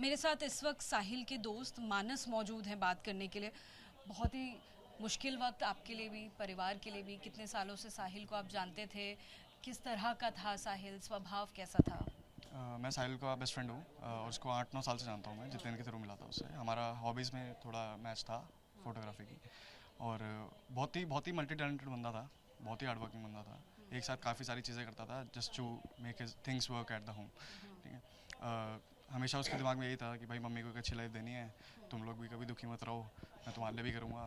मेरे साथ इस वक्त साहिल के दोस्त मानस मौजूद हैं बात करने के लिए। बहुत ही मुश्किल वक्त आपके लिए भी, परिवार के लिए भी। कितने सालों से साहिल को आप जानते थे? किस तरह का था साहिल, स्वभाव कैसा था? मैं साहिल का बेस्ट फ्रेंड हूँ और उसको 8-9 साल से जानता हूँ मैं, जितेंद्र के थ्रू मिला था उससे। हमारा हॉबीज़ में थोड़ा मैच था, फोटोग्राफी की। और बहुत ही मल्टी टैलेंटेड बंदा था, बहुत ही हार्ड वर्किंग बंदा था। एक साथ काफ़ी सारी चीज़ें करता था just to make his things work at the home. ठीक है। हमेशा उसके दिमाग में यही था कि भाई मम्मी को एक अच्छी लाइफ देनी है, तुम लोग भी कभी दुखी मत रहो, मैं तुम्हारे लिए भी करूँगा।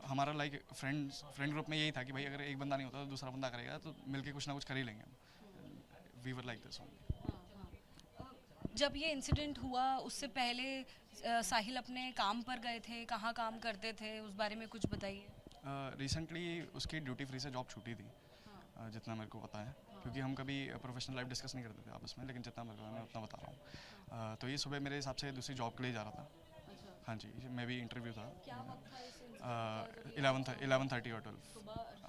हमारा लाइक फ्रेंड ग्रुप में यही था कि भाई अगर एक बंदा नहीं होता तो दूसरा बंदा करेगा, तो मिलके कुछ ना कुछ कर ही लेंगे हम। We were like this only. जब ये इंसिडेंट हुआ उससे पहले साहिल अपने काम पर गए थे, कहाँ काम करते थे, उस बारे में कुछ बताइए। रिसेंटली उसकी ड्यूटी फ्री से जॉब छूटी थी, जितना मेरे को पता है, क्योंकि हम कभी प्रोफेशनल लाइफ डिस्कस नहीं करते थे आपस में, लेकिन जितना मेरे को है मैं उतना बता रहा हूँ। तो ये सुबह मेरे हिसाब से दूसरी जॉब के लिए जा रहा था। हाँ जी, मैं भी इंटरव्यू था। 11:30 और 12।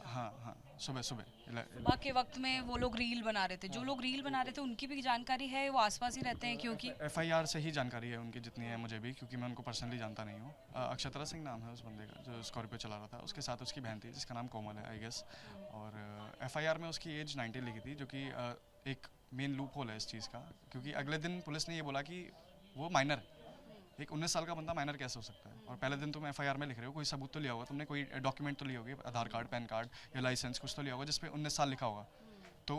हाँ हाँ, सुबह सुबह सुबह के वक्त में वो लोग रील बना रहे थे। जो लोग रील बना रहे थे उनकी भी जानकारी है, वो आसपास ही रहते हैं क्योंकि FIR से ही जानकारी है उनकी, जितनी है मुझे भी, क्योंकि मैं उनको पर्सनली जानता नहीं हूँ। अक्षतरा सिंह नाम है उस बंदे का जो स्कॉर्पियो चला रहा था, उसके साथ उसकी बहन थी जिसका नाम कोमल है आई गेस। और FIR में उसकी एज 19 लिखी थी, जो कि एक मेन लूप होल है इस चीज़ का, क्योंकि अगले दिन पुलिस ने ये बोला कि वो माइनर है। एक 19 साल का बंदा माइनर कैसे हो सकता है? और पहले दिन तुम FIR में लिख रहे हो, कोई सबूत तो लिया होगा तुमने, कोई डॉक्यूमेंट तो लिया होगी, आधार कार्ड, पैन कार्ड या लाइसेंस, कुछ तो लिया होगा जिसपे 19 साल लिखा होगा। तो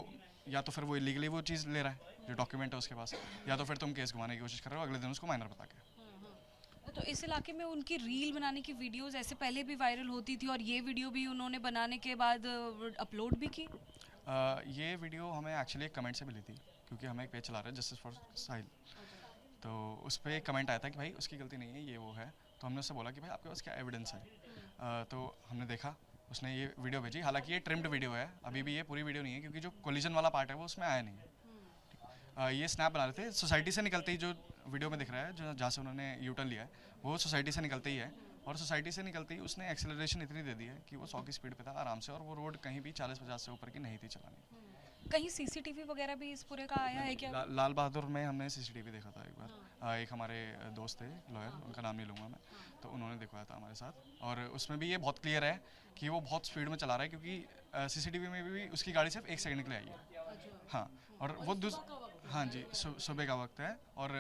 या तो फिर वो इलीगली वो चीज़ ले रहा है जो डॉक्यूमेंट है उसके पास, या तो फिर तुम केस घुमाने की कोशिश कर रहे हो अगले दिन उसको माइनर बता के। तो इस इलाके में उनकी रील बनाने की वीडियोस ऐसे पहले भी वायरल होती थी और ये वीडियो भी उन्होंने बनाने के बाद अपलोड भी की। ये वीडियो हमें एक्चुअली एक कमेंट से मिली थी, क्योंकि हमें एक पेज चला रहे हैं जस्टिस फॉर साहिल। तो उस पर एक कमेंट आया था कि भाई उसकी गलती नहीं है, ये वो है। तो हमने उससे बोला कि भाई आपके पास क्या एविडेंस है? तो हमने देखा, उसने ये वीडियो भेजी। हालांकि ये ट्रिम्ड वीडियो है, अभी भी ये पूरी वीडियो नहीं है, क्योंकि जो कोलिजन वाला पार्ट है वो उसमें आया नहीं है। ये स्नैप बना रहे थे सोसाइटी से निकलते ही, जो वीडियो में दिख रहा है जो जहाँ से उन्होंने यूटर्न लिया है वो सोसाइटी से निकलते ही है। और सोसाइटी से निकलते ही उसने एक्सेलरेशन इतनी दे दी है कि वो 100 की स्पीड पे था आराम से, और वो रोड कहीं भी 40-50 से ऊपर की नहीं थी चलानी। कहीं सीसीटीवी वगैरह भी इस पूरे का आया है क्या? लाल बहादुर में हमने CCTV देखा था एक बार। एक हमारे दोस्त थे लॉयर, उनका नाम नहीं लूँगा मैं, तो उन्होंने दिखवाया था हमारे साथ। और उसमें भी ये बहुत क्लियर है कि वो बहुत स्पीड में चला रहा है, क्योंकि CCTV में भी उसकी गाड़ी सिर्फ 1 सेकंड के लिए आई है। हाँ, और वो हाँ जी, सुबह का वक्त है। और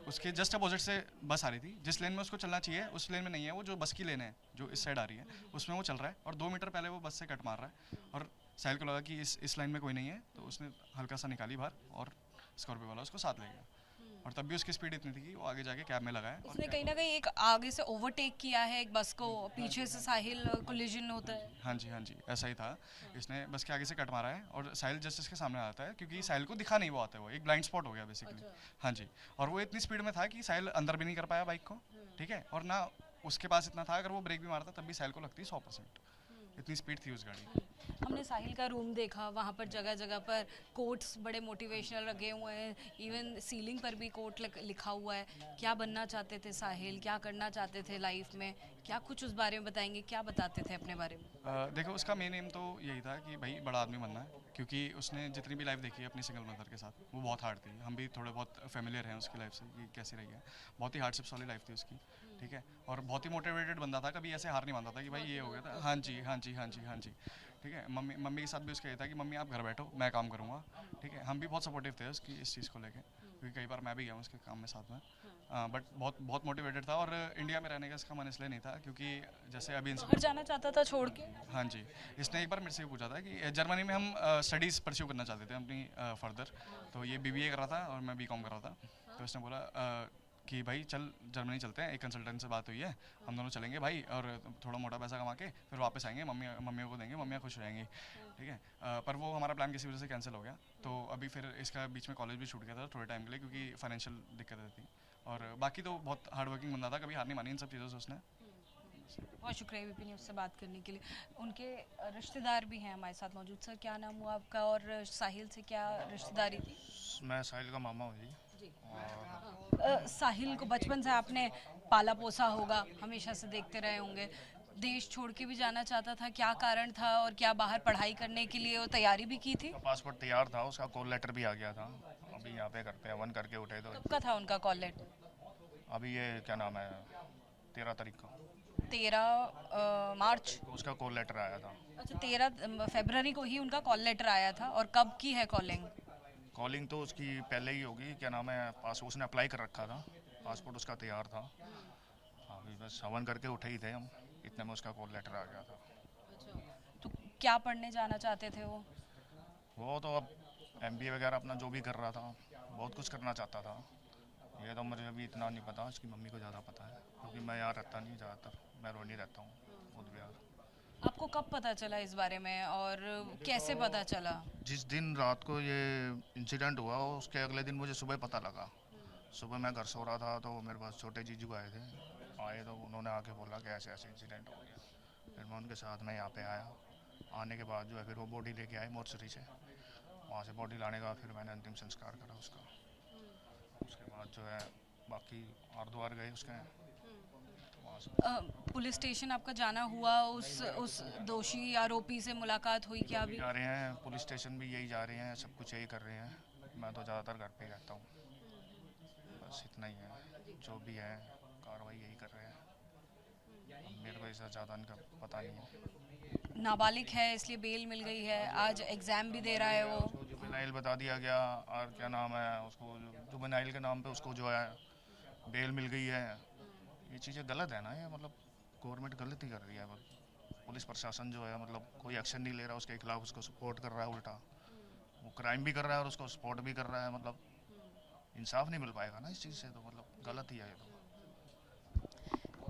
उसके जस्ट अपोजिट से बस आ रही थी, जिस लेन में उसको चलना चाहिए उस लेन में नहीं है वो, जो बस की लेन है जो इस साइड आ रही है उसमें वो चल रहा है, और 2 मीटर पहले वो बस से कट मार रहा है। और साहिल को लगा कि इस लाइन में कोई नहीं है, तो उसने हल्का सा निकाली बाहर और स्कॉर्पियो वाला उसको साथ ले गया। और तब भी उसकी स्पीड इतनी थी कि वो आगे जाके कैब में लगा है। उसने कहीं ना कहीं एक आगे से ओवरटेक किया है एक बस को, पीछे से साहिल कोलिजन होता है। हाँ जी, ऐसा ही था। इसने बस के आगे से कट मारा है और साहिल जस्ट इसके सामने आता है, क्योंकि साहिल को दिखा नहीं वो आता है, वो एक ब्लाइंड स्पॉट हो गया बेसिकली। हाँ जी, और वो इतनी स्पीड में था कि साहिल अंदर भी नहीं कर पाया बाइक को। ठीक है, और ना उसके पास इतना था, अगर वो ब्रेक भी मारता तब भी साहिल को लगती 100%, इतनी स्पीड थी उस गाड़ी की। हमने साहिल का रूम देखा, वहाँ पर जगह जगह पर कोट्स बड़े मोटिवेशनल लगे हुए हैं, इवन सीलिंग पर भी कोट लिखा हुआ है। क्या बनना चाहते थे साहिल, क्या करना चाहते थे लाइफ में, क्या कुछ उस बारे में बताएंगे, क्या बताते थे अपने बारे में? देखो, उसका मेन एम तो यही था कि भाई बड़ा आदमी बनना है, क्योंकि उसने जितनी भी लाइफ देखी है अपनी सिंगल मदर के साथ वो बहुत हार्ड थी। हम भी थोड़े बहुत फेमिलियर हैं उसकी लाइफ से कि कैसी रही है। बहुत ही हार्डशिप्स वाली लाइफ थी उसकी। ठीक है, और बहुत ही मोटिवेटेड बंदा था, कभी ऐसे हार नहीं मानता था कि भाई ये हो गया था। हाँ जी, हाँ जी, हाँ जी, हाँ जी। ठीक है, मम्मी के साथ भी उसका ये था कि मम्मी आप घर बैठो, मैं काम करूँगा। ठीक है, हम भी बहुत सपोर्टिव थे उसकी इस चीज़ को लेके, क्योंकि कई बार मैं भी गया हूँ उसके काम में साथ में। बट बहुत बहुत मोटिवेटेड था। और इंडिया में रहने का इसका मन इसलिए नहीं था क्योंकि जैसे अभी घर जाना चाहता था छोड़ के? हाँ जी, इसने एक बार मेरे से पूछा था कि जर्मनी में हम स्टडीज़ परस्यू करना चाहते थे अपनी फर्दर। तो ये BBA कर रहा था और मैं BCom कर रहा था। तो इसने बोला कि भाई चल जर्मनी चलते हैं, एक कंसल्टेंट से बात हुई है, हम दोनों चलेंगे भाई, और थोड़ा मोटा पैसा कमा के फिर वापस आएंगे, मम्मियों को देंगे, मम्मियाँ खुश हो जाएंगी। ठीक है, पर वो हमारा प्लान किसी वजह से कैंसिल हो गया। तो अभी फिर इसका बीच में कॉलेज भी छूट गया था थोड़े टाइम के लिए, क्योंकि फाइनेंशियल दिक्कतें थी। और बाकी तो बहुत हार्ड वर्किंग बंदा था, कभी हार नहीं मानी इन सब चीज़ों से उसने। बहुत शुक्रिया ABP न्यूज़ से बात करने के लिए। उनके रिश्तेदार भी हैं हमारे साथ मौजूद। सर, क्या नाम हुआ आपका और साहिल से क्या रिश्तेदारी थी? मैं साहिल का मामा हूँ जी। साहिल को बचपन से आपने पाला पोसा होगा, हमेशा से देखते रहे होंगे। देश छोड़ के भी जाना चाहता था, क्या कारण था? और क्या बाहर पढ़ाई करने के लिए वो तैयारी भी की थी? पासपोर्ट तैयार था, उसका कॉल लेटर भी आ गया था। अभी यहाँ पे करते हैं, वन करके उठे तो। कब का था उनका कॉल लेटर? अभी ये क्या नाम है 13 तारीख को 13 मार्च। तो उसका कॉल लेटर आया था। अच्छा, 13 फरवरी को ही उनका कॉल लेटर आया था। और कब की है कॉलिंग? कॉलिंग तो उसकी पहले ही होगी, क्या नाम है पास उसने अप्लाई कर रखा था, पासपोर्ट उसका तैयार था। अभी बस हवन करके उठे ही थे हम, इतने में उसका कॉल लेटर आ गया था। तो क्या पढ़ने जाना चाहते थे वो? वो तो अब MBA वगैरह अपना जो भी कर रहा था, बहुत कुछ करना चाहता था। ये तो मुझे अभी इतना नहीं पता, उसकी मम्मी को ज़्यादा पता है, क्योंकि मैं यहाँ रहता नहीं ज़्यादातर, मैं रोनी रहता हूँ बुद्ध विहार। आपको कब पता चला इस बारे में और कैसे पता चला? जिस दिन रात को ये इंसिडेंट हुआ उसके अगले दिन मुझे सुबह पता लगा। सुबह मैं घर सो रहा था तो मेरे पास छोटे जीजू आए थे, आए तो उन्होंने आके बोला कि ऐसे ऐसे इंसिडेंट हो गया। फिर मैं उनके साथ में यहाँ पे आया। आने के बाद जो है फिर वो बॉडी लेके आए मोर्चरी से, वहाँ से बॉडी लाने के बाद फिर मैंने अंतिम संस्कार करा उसका। उसके बाद जो है बाकी हरिद्वार गए उसके, वहाँ से पुलिस स्टेशन आपका जाना हुआ, उस दोषी आरोपी से मुलाकात हुई क्या अभी? जा रहे हैं पुलिस स्टेशन भी, यही जा रहे हैं, सब कुछ यही कर रहे हैं। मैं तो ज़्यादातर घर पे ही रहता हूँ, बस इतना ही है। जो भी है कार्रवाई यही कर रहे हैं। अब मेरे को ऐसा ज़्यादा इनका पता नहीं है। नाबालिग है इसलिए बेल मिल गई है, आज एग्जाम भी दे रहा है वो। जुवेनाइल बता दिया गया, और क्या नाम है उसको, जुवेनाइल के नाम पे उसको जो है बेल मिल गई है। ये चीज़ें गलत है ना, ये मतलब गवर्नमेंट गलत ही कर रही है। पुलिस प्रशासन जो है मतलब कोई एक्शन नहीं ले रहा उसके खिलाफ, उसको सपोर्ट कर रहा है उल्टा। वो क्राइम भी कर रहा है और उसको सपोर्ट भी कर रहा है, मतलब इंसाफ नहीं मिल पाएगा ना इस चीज़ से, तो मतलब गलत ही है ये तो।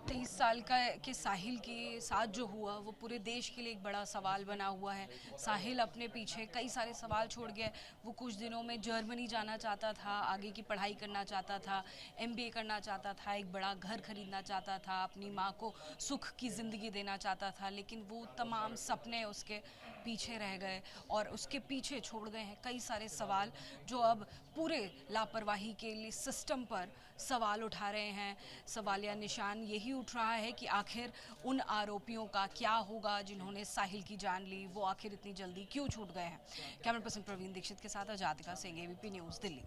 23 साल का के साहिल के साथ जो हुआ वो पूरे देश के लिए एक बड़ा सवाल बना हुआ है। साहिल अपने पीछे कई सारे सवाल छोड़ गया। वो कुछ दिनों में जर्मनी जाना चाहता था, आगे की पढ़ाई करना चाहता था, MBA करना चाहता था, एक बड़ा घर खरीदना चाहता था, अपनी माँ को सुख की ज़िंदगी देना चाहता था, लेकिन वो तमाम सपने उसके पीछे रह गए और उसके पीछे छोड़ गए हैं कई सारे सवाल जो अब पूरे लापरवाही के लिए सिस्टम पर सवाल उठा रहे हैं। सवालिया निशान यही उठ रहा है कि आखिर उन आरोपियों का क्या होगा जिन्होंने साहिल की जान ली, वो आखिर इतनी जल्दी क्यों छूट गए हैं। कैमरा पर्सन प्रवीण दीक्षित के साथ आजादिका सिंह, ABP न्यूज़, दिल्ली।